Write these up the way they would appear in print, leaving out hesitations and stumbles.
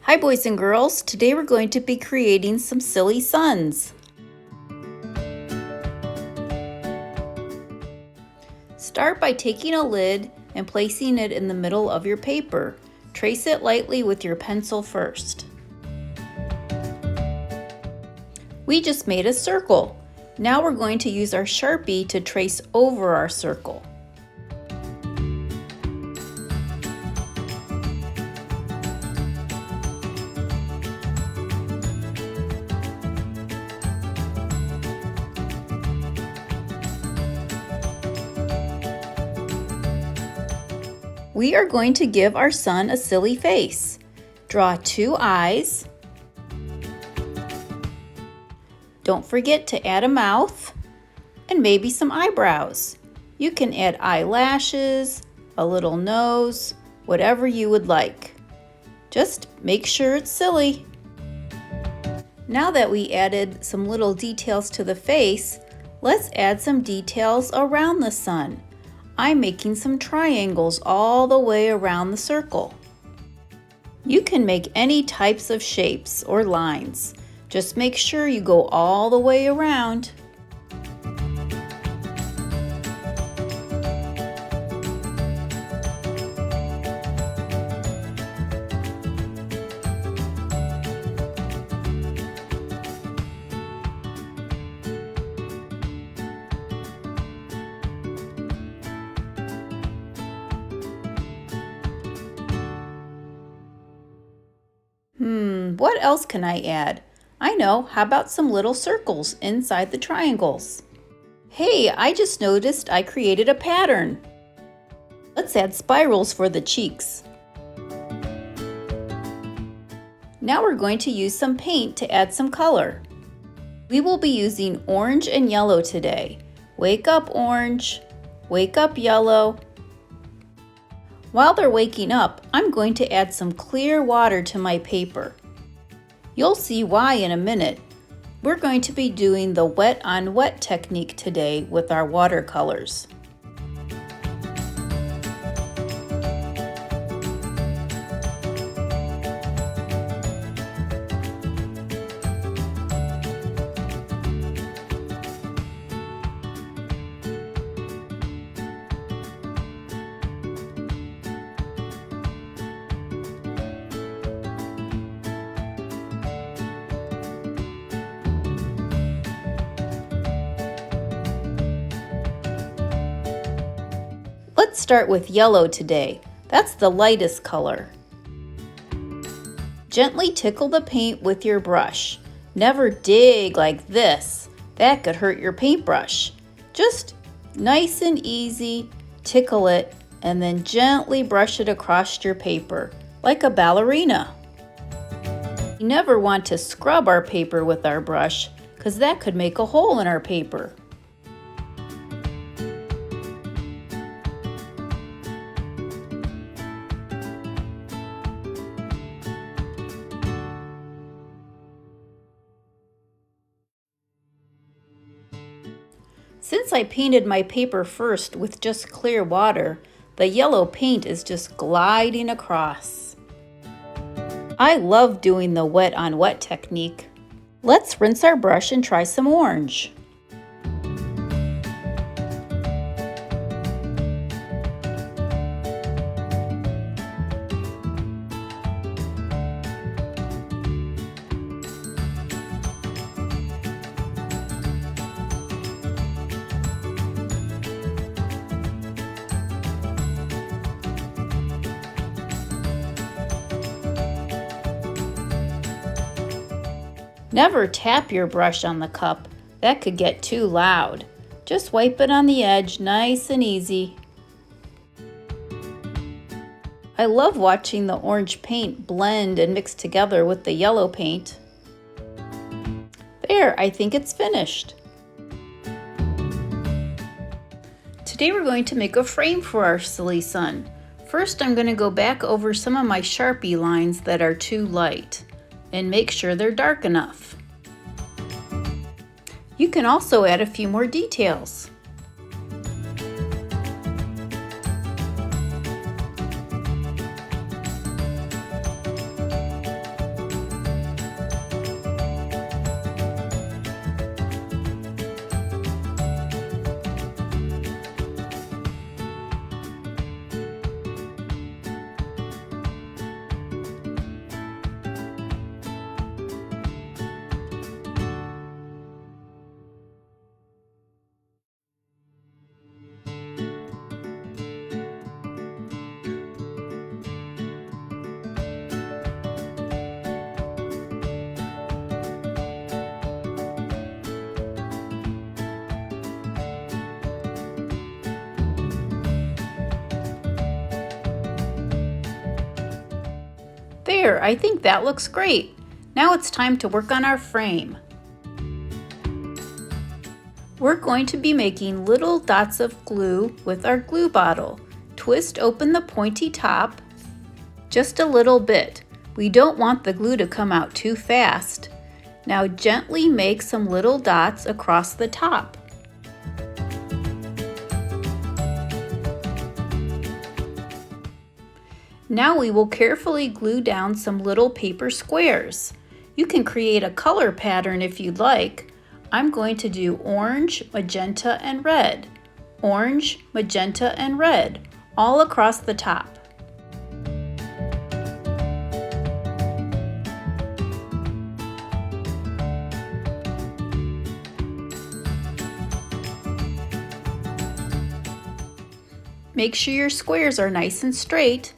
Hi boys and girls, today we're going to be creating some silly suns. Start by taking a lid and placing it in the middle of your paper. Trace it lightly with your pencil first. We just made a circle. Now we're going to use our Sharpie to trace over our circle. We are going to give our sun a silly face. Draw 2 eyes. Don't forget to add a mouth and maybe some eyebrows. You can add eyelashes, a little nose, whatever you would like. Just make sure it's silly. Now that we added some little details to the face, let's add some details around the sun. I'm making some triangles all the way around the circle. You can make any types of shapes or lines. Just make sure you go all the way around. What else can I add? I know, how about some little circles inside the triangles? Hey, I just noticed I created a pattern. Let's add spirals for the cheeks. Now we're going to use some paint to add some color. We will be using orange and yellow today. Wake up orange, wake up yellow. While they're waking up, I'm going to add some clear water to my paper. You'll see why in a minute. We're going to be doing the wet on wet technique today with our watercolors. Let's start with yellow today. That's the lightest color. Gently tickle the paint with your brush. Never dig like this. That could hurt your paintbrush. Just nice and easy, tickle it, and then gently brush it across your paper, like a ballerina. We never want to scrub our paper with our brush, because that could make a hole in our paper. Since I painted my paper first with just clear water, the yellow paint is just gliding across. I love doing the wet on wet technique. Let's rinse our brush and try some orange. Never tap your brush on the cup. That could get too loud. Just wipe it on the edge, nice and easy. I love watching the orange paint blend and mix together with the yellow paint. There, I think it's finished. Today we're going to make a frame for our silly sun. First, I'm going to go back over some of my Sharpie lines that are too light and make sure they're dark enough. You can also add a few more details. There, I think that looks great. Now it's time to work on our frame. We're going to be making little dots of glue with our glue bottle. Twist open the pointy top just a little bit. We don't want the glue to come out too fast. Now gently make some little dots across the top. Now we will carefully glue down some little paper squares. You can create a color pattern if you'd like. I'm going to do orange, magenta, and red. Orange, magenta, and red, all across the top. Make sure your squares are nice and straight.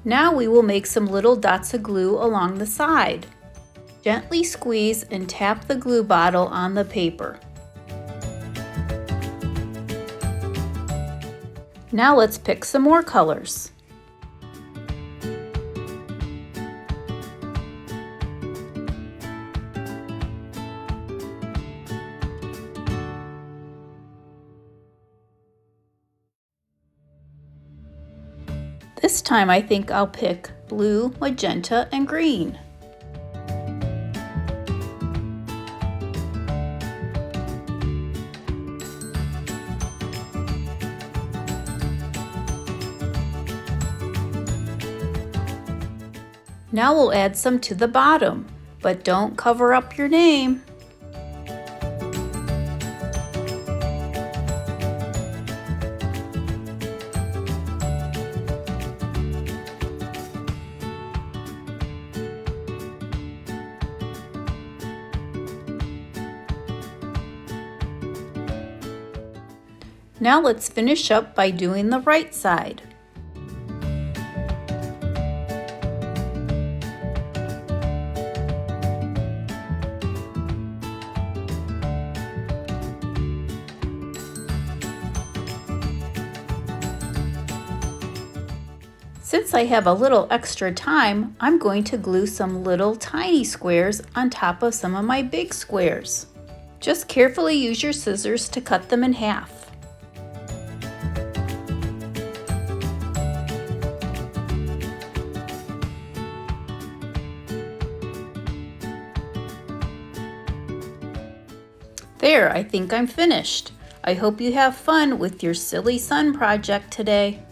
Now we will make some little dots of glue along the side. Gently squeeze and tap the glue bottle on the paper. Now let's pick some more colors. This time I think I'll pick blue, magenta, and green. Now we'll add some to the bottom, but don't cover up your name. Now let's finish up by doing the right side. Since I have a little extra time, I'm going to glue some little tiny squares on top of some of my big squares. Just carefully use your scissors to cut them in half. There, I think I'm finished. I hope you have fun with your silly sun project today.